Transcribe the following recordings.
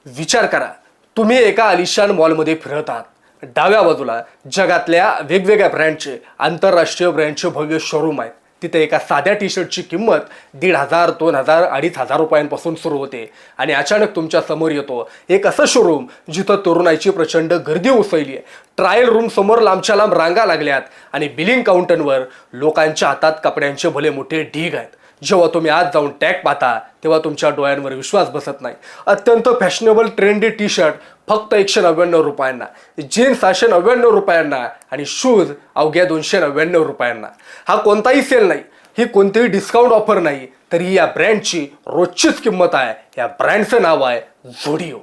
विचार करा, तुम्ही एका आलिशान मॉलमध्ये फिरत आहात. डाव्या बाजूला जगातल्या वेगवेगळ्या ब्रँडचे, आंतरराष्ट्रीय ब्रँडचे भव्य शोरूम आहेत. तिथे एका साध्या टी शर्टची किंमत 1,500, 2,000, 2,500 रुपयांपासून सुरू होते. आणि अचानक तुमच्या समोर येतो एक असं शोरूम जिथं तरुणाईची प्रचंड गर्दी उसळली आहे. ट्रायल रूम समोर लांबच्या लांब रांगा लागल्यात आणि बिलिंग काउंटरवर लोकांच्या हातात कपड्यांचे भले मोठे ढीग आहेत. जेव्हा तुम्ही आज जाऊन टॅग पाहता तेव्हा तुमच्या डोळ्यांवर विश्वास बसत नाही. अत्यंत फॅशनेबल ट्रेंडी टी शर्ट फक्त 199 रुपयांना, जीन्स 799 रुपयांना आणि शूज अवघ्या 299 रुपयांना. हा कोणताही सेल नाही, ही कोणतीही डिस्काउंट ऑफर नाही, तरी या ब्रँडची रोजचीच किंमत आहे. या ब्रँडचं नाव आहे झुडिओ.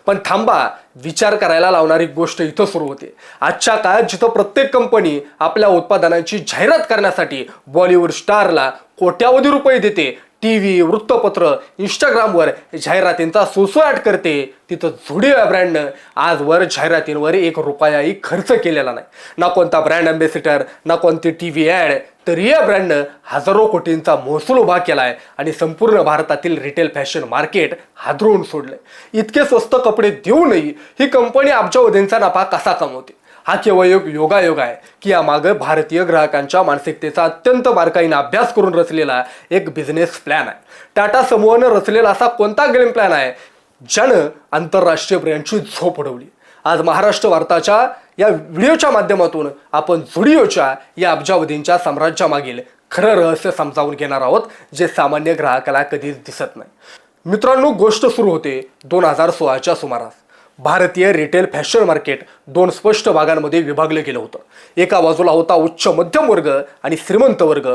पण थांबा, विचार करायला लावणारी गोष्ट इथं सुरू होते. आजच्या काळात जिथं प्रत्येक कंपनी आपल्या उत्पादनांची जाहिरात करण्यासाठी बॉलिवूड स्टारला कोट्यावधी रुपये देते, टीव्ही, वृत्तपत्र, इंस्टाग्रामवर जाहिरातींचा सुळसुळाट करते, तिथं झुडिओ या ब्रँडनं आजवर जाहिरातींवर 1 रुपयाही खर्च केलेला नाही. ना कोणता ब्रँड अँबॅसिडर, ना कोणती टीव्ही ॲड, तरी या ब्रँडनं हजारो कोटींचा महसूल उभा केलाय आणि संपूर्ण भारतातील रिटेल फॅशन मार्केट हादरवून सोडलंय. इतके स्वस्त कपडे देऊनही ही कंपनी अब्जावधींचा नफा कसा कमवते? हा केवळ एक योगायोग आहे की यामागं भारतीय ग्राहकांच्या मानसिकतेचा अत्यंत बारकाईने अभ्यास करून रचलेला एक बिझनेस प्लॅन आहे. टाटा समूहानं रचलेला असा कोणता गेम प्लॅन आहे ज्यानं आंतरराष्ट्रीय ब्रँडची झोप उडवली? आज महाराष्ट्र वार्ताच्या या व्हिडिओच्या माध्यमातून आपण झुडिओच्या या अब्जावधींच्या साम्राज्यामागील खरं रहस्य समजावून घेणार आहोत, जे सामान्य ग्राहकाला कधीच दिसत नाही. मित्रांनो, गोष्ट सुरू होते 2016च्या सुमारास. भारतीय रिटेल फॅशन मार्केट 2 स्पष्ट भागांमध्ये विभागलं गेलं होतं. एका बाजूला होता उच्च मध्यम वर्ग आणि श्रीमंत वर्ग,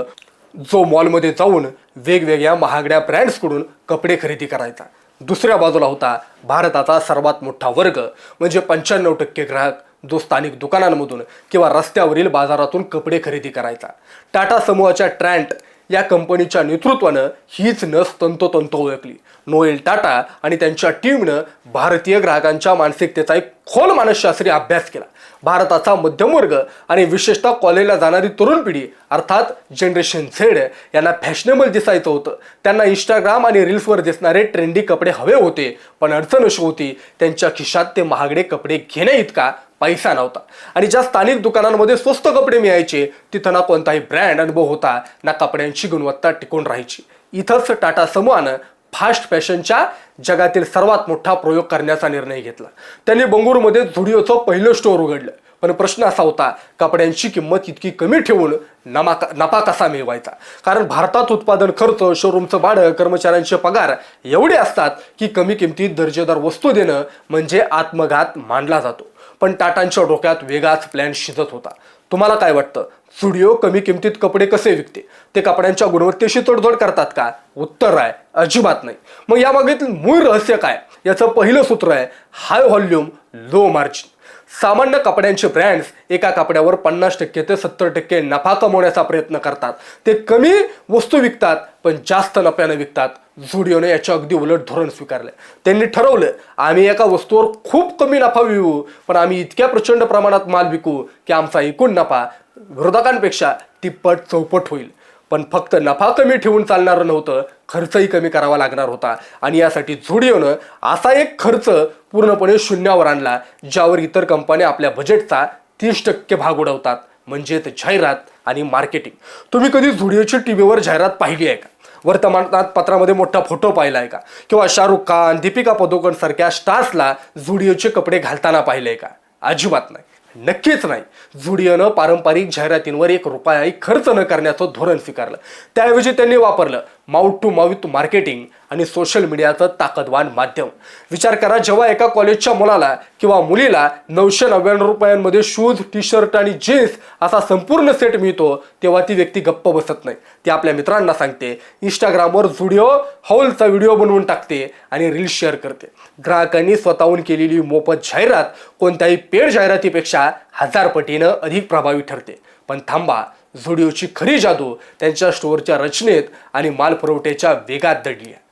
जो मॉलमध्ये जाऊन वेगवेगळ्या महागड्या ब्रँड्सकडून कपडे खरेदी करायचा. दुसऱ्या बाजूला होता भारताचा सर्वात मोठा वर्ग, म्हणजे 95% ग्राहक, जो स्थानिक दुकानांमधून किंवा रस्त्यावरील बाजारातून कपडे खरेदी करायचा. टाटा समूहाच्या ट्रँट या कंपनीच्या नेतृत्वानं हीच नस तंतोतंत ओळखली. नोएल टाटा आणि त्यांच्या टीमनं भारतीय ग्राहकांच्या मानसिकतेचा एक खोल मानसशास्त्रीय अभ्यास केला. भारताचा मध्यम वर्ग आणि विशेषतः कॉलेजला जाणारी तरुण पिढी अर्थात जनरेशन झेड यांना फॅशनेबल दिसायचं होतं. त्यांना इंस्टाग्राम आणि रील्सवर दिसणारे ट्रेंडी कपडे हवे होते, पण अडचण अशी होती त्यांच्या खिशात ते महागडे कपडे घेण्या इतका पैसा नव्हता. आणि ज्या स्थानिक दुकानांमध्ये स्वस्त कपडे मिळायचे तिथं ना कोणताही ब्रँड अनुभव होता, ना कपड्यांची गुणवत्ता टिकून राहायची. इथंच टाटा समूहानं फास्ट फॅशनच्या जगातील सर्वात मोठा प्रयोग करण्याचा निर्णय घेतला. त्यांनी बंगळुरूमध्ये झुडिओचं पहिलं स्टोअर उघडलं. पण प्रश्न असा होता, कपड्यांची किंमत इतकी कमी ठेवून नफा कसा मिळवायचा? कारण भारतात उत्पादन खर्च, शोरूमचं भाडं, कर्मचाऱ्यांचे पगार एवढे असतात की कमी किमतीत दर्जेदार वस्तू देणं म्हणजे आत्मघात मानला जातो. पण टाटांच्या डोक्यात वेगळाच प्लॅन शिजत होता. तुम्हाला काय वाटतं, झुडिओ कमी किमतीत कपडे कसे विकते? ते कपड्यांच्या गुणवत्तेशी तडजोड करतात का? उत्तर आहे, अजिबात नाही. मग यामागील मूळ रहस्य काय? याचं पहिलं सूत्र आहे हाय व्हॉल्यूम लो मार्जिन. सामान्य कपड्यांचे ब्रँड्स एका कपड्यावर 50% ते 70% नफा कमवण्याचा प्रयत्न करतात. ते कमी वस्तू विकतात पण जास्त नफ्याने विकतात. झुडिओने याच्या अगदी उलट धोरण स्वीकारले. त्यांनी ठरवलं, आम्ही एका वस्तूवर खूप कमी नफा विकू, पण आम्ही इतक्या प्रचंड प्रमाणात माल विकू की आमचा एकूण नफा विरोधकांपेक्षा तिप्पट चौपट होईल. पण फक्त नफा कमी ठेवून चालणार नव्हतं, खर्चही कमी करावा लागणार होता. आणि यासाठी झुडिओनं असा एक खर्च पूर्णपणे शून्यावर आणला ज्यावर इतर कंपन्या आपल्या बजेटचा 30% भाग उडवतात, म्हणजेच जाहिरात आणि मार्केटिंग. तुम्ही कधी झुडिओची टीव्हीवर जाहिरात पाहिली आहे का? वर्तमानात पत्रामध्ये मोठा फोटो पाहिला आहे का? किंवा शाहरुख खान, दीपिका पदुकोण सारख्या स्टार्सला झुडिओचे कपडे घालताना पाहिले का? अजिबात नाही, नक्कीच नाही. झुडिओनं पारंपरिक जाहिरातींवर 1 रुपयाही खर्च न करण्याचं धोरण स्वीकारलं. त्याऐवजी त्यांनी वापरलं माउथ टू माउथ मार्केटिंग आणि सोशल मीडियाचं ताकदवान माध्यम. विचार करा, जेव्हा एका कॉलेजच्या मुलाला किंवा मुलीला 999 रुपयांमध्ये शूज, टी शर्ट आणि जीन्स असा संपूर्ण सेट मिळतो, तेव्हा ती व्यक्ती गप्प बसत नाही. ती आपल्या मित्रांना सांगते, इंस्टाग्रामवर झुडिओ हॉलचा व्हिडिओ बनवून टाकते आणि रील्स शेअर करते. ग्राहकांनी स्वतःहून केलेली मोफत जाहिरात कोणत्याही पेड जाहिरातीपेक्षा 1000 पटीनं अधिक प्रभावी ठरते. पण थांबा, झुडिओची खरी जादू त्यांच्या स्टोअरच्या रचनेत आणि माल पुरवठ्याच्या वेगात दडली आहे.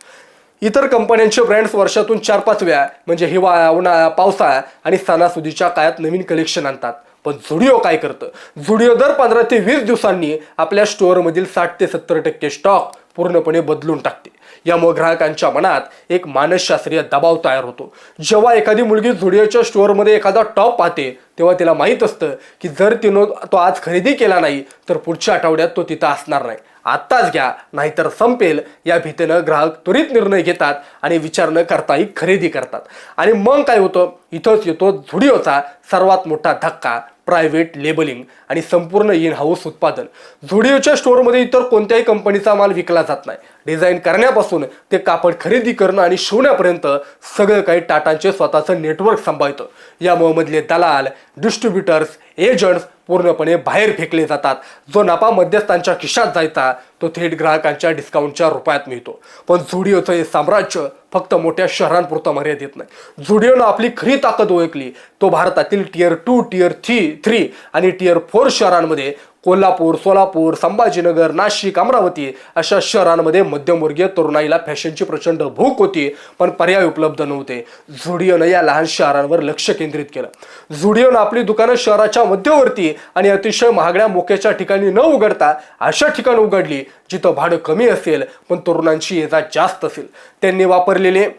इतर कंपन्यांचे ब्रँड्स वर्षातून 4-5 वेळा म्हणजे हिवाळा, उन्हाळा, पावसाळा आणि सणासुदीच्या काळात नवीन कलेक्शन आणतात. पण झुडिओ काय करतं? झुडिओ दर 15 ते 20 दिवसांनी आपल्या स्टोअरमधील 60 ते 70% स्टॉक पूर्णपणे बदलून टाकते. यामुळे ग्राहकांच्या मनात एक मानसशास्त्रीय दबाव तयार होतो. जेव्हा एखादी मुलगी झुडिओच्या स्टोअरमध्ये एखादा टॉप पाहते तेव्हा तिला माहीत असतं की जर तिनं तो आज खरेदी केला नाही तर पुढच्या आठवड्यात तो तिथं असणार नाही. आत्ताच घ्या नाहीतर संपेल या भीतीनं ग्राहक त्वरित निर्णय घेतात आणि विचार न करताही खरेदी करतात. आणि मग काय होतं, इथंच येतो झुडिओचा सर्वात मोठा धक्का, प्रायव्हेट लेबलिंग आणि संपूर्ण इन हाऊस उत्पादन. झुडिओच्या स्टोअरमध्ये इतर कोणत्याही कंपनीचा माल विकला जात नाही. डिझाईन करण्यापासून ते कापड खरेदी करणं आणि शिवण्यापर्यंत सगळं काही टाटांचे स्वतःचं नेटवर्क सांभाळतं. यामुळे मधले दलाल, डिस्ट्रीब्युटर्स, एजंट्स पूर्णपणे बाहेर फेकले जातात. जो नफा मध्यस्थांच्या खिशात जायचा तो थेट ग्राहकांच्या डिस्काउंटच्या रुपयात मिळतो. पण झुडिओचं हे साम्राज्य फक्त मोठ्या शहरांपुरतं मर्यादित नाही. झुडिओनं आपली खरी ताकद ओळखली. तो भारतातील टियर 2, टियर 3 आणि टियर 4 शहरांमध्ये कोल्हापूर, सोलापूर, संभाजीनगर, नाशिक, अमरावती अशा शहरांमध्ये मध्यमवर्गीय तरुणाईला फॅशनची प्रचंड भूक होती, पण पर्याय उपलब्ध नव्हते. झुडिओनं या लहान शहरांवर लक्ष केंद्रित केलं. झुडिओनं आपली दुकानं शहराच्या मध्यवर्ती आणि अतिशय महागड्या मोक्याच्या ठिकाणी न उघडता अशा ठिकाणी उघडली जिथं भाडं कमी असेल पण तरुणांची ये जा जास्त असेल. त्यांनी वापरलेले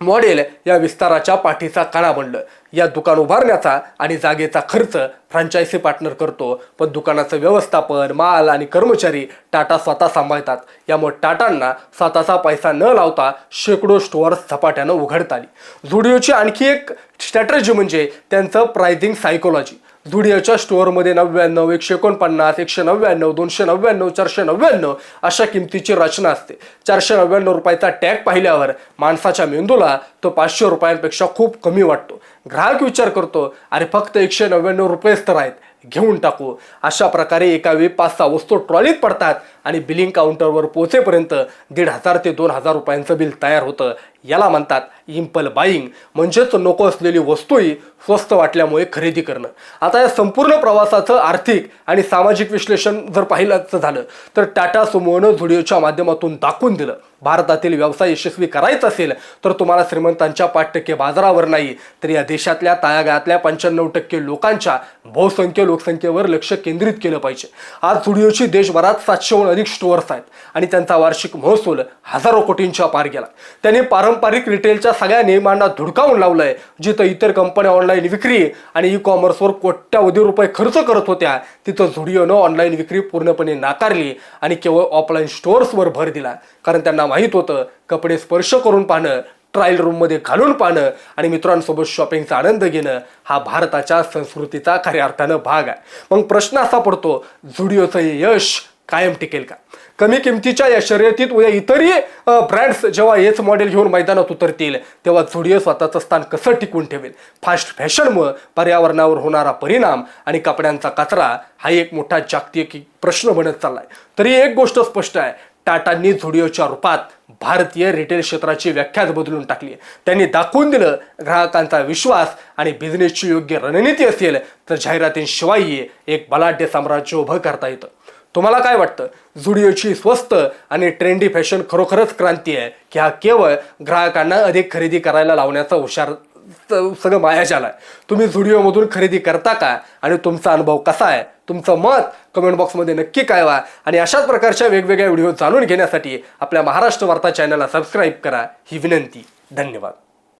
मॉडेल या विस्ताराच्या पाठीचा कणा बनलं. या दुकान उभारण्याचा आणि जागेचा खर्च फ्रँचायझी पार्टनर करतो, पण दुकानाचं व्यवस्थापन, माल आणि कर्मचारी टाटा स्वतः सांभाळतात. यामुळे टाटांना स्वतःचा पैसा न लावता शेकडो स्टोअर्स झपाट्यानं उघडता आली. झुडिओची आणखी एक स्ट्रॅटेजी म्हणजे त्यांचं प्राइसिंग सायकोलॉजी. झुडिओच्या स्टोअरमध्ये 99, 149, 199, 299, 499 अशा किमतीची रचना असते. 499 रुपयाचा टॅग पाहिल्यावर माणसाच्या मेंदूला तो 500 रुपयांपेक्षा खूप कमी वाटतो. ग्राहक विचार करतो, अरे फक्त 199 रुपयेच तर आहेत, घेऊन टाकू. अशा प्रकारे एका वेळी 5-6 वस्तू ट्रॉलीत पडतात आणि बिलिंग काउंटरवर पोहोचेपर्यंत 1,500 ते 2,000 रुपयांचं बिल तयार होतं. याला म्हणतात इम्पल बाईंग, म्हणजेच नको असलेली वस्तूही स्वस्त वाटल्यामुळे खरेदी करणं. आता या संपूर्ण प्रवासाचं आर्थिक आणि सामाजिक विश्लेषण जर पाहिलं झालं तर टाटा सुमोनं झुडिओच्या माध्यमातून दाखवून दिलं, भारतातील व्यवसाय यशस्वी करायचा असेल तर तुम्हाला श्रीमंतांच्या 5% बाजारावर नाही तर या देशातल्या तळागाळातल्या 95% लोकांच्या बहुसंख्य लोकसंख्येवर लक्ष केंद्रित केलं पाहिजे. आज झुडिओची देशभरात 700हून अधिक स्टोअर्स आहेत आणि त्यांचा वार्षिक महसूल हजारो कोटींच्या पार गेला. त्यांनी पारंपरिक रिटेलच्या सगळ्या नियमांना धुडकावून लावलंय. जिथं इतर कंपन्या ऑनलाईन विक्री आणि ई कॉमर्सवर कोट्यावधी रुपये खर्च करत होत्या तिथं झुडिओनं ऑनलाईन विक्री पूर्णपणे नाकारली आणि केवळ ऑफलाईन स्टोअर्सवर भर दिला. कारण त्यांना माहीत होतं कपडे स्पर्श करून पाहणं, ट्रायल रूममध्ये घालून पाहणं आणि मित्रांसोबत शॉपिंगचा आनंद घेणं हा भारताच्या संस्कृतीचा खऱ्या अर्थानं भाग आहे. मग प्रश्न असा पडतो, झुडिओचं हे यश कायम टिकेल का? कमी किमतीच्या या शर्यतीत उद्या इतरही ब्रँड्स जेव्हा हेच मॉडेल घेऊन मैदानात उतरतील तेव्हा झुडिओ स्वतःचं स्थान कसं टिकवून ठेवेल? फास्ट फॅशनमुळे पर्यावरणावर होणारा परिणाम आणि कपड्यांचा कचरा हा एक मोठा जागतिक प्रश्न बनत चाललाय. तरी एक गोष्ट स्पष्ट आहे, टाटांनी झुडिओच्या रूपात भारतीय रिटेल क्षेत्राची व्याख्याच बदलून टाकली. त्यांनी दाखवून दिलं, ग्राहकांचा विश्वास आणि बिझनेसची योग्य रणनीती असेल तर जाहिरातींशिवाय एक बलाढ्य साम्राज्य उभं करता येतं. तुम्हाला काय वाटतं, झुडिओची स्वस्त आणि ट्रेंडी फॅशन खरोखरच क्रांती आहे की हा केवळ ग्राहकांना अधिक खरेदी करायला लावण्याचा हुशार सगळं मायाजाल आहे? तुम्ही झुडिओमधून खरेदी करता का आणि तुमचा अनुभव कसा आहे? तुमचं मत कमेंट बॉक्समध्ये नक्की कळवा आणि अशाच प्रकारच्या वेगवेगळ्या व्हिडिओ जाणून घेण्यासाठी आपल्या महाराष्ट्र वार्ता चॅनलला सबस्क्राईब करा ही विनंती. धन्यवाद.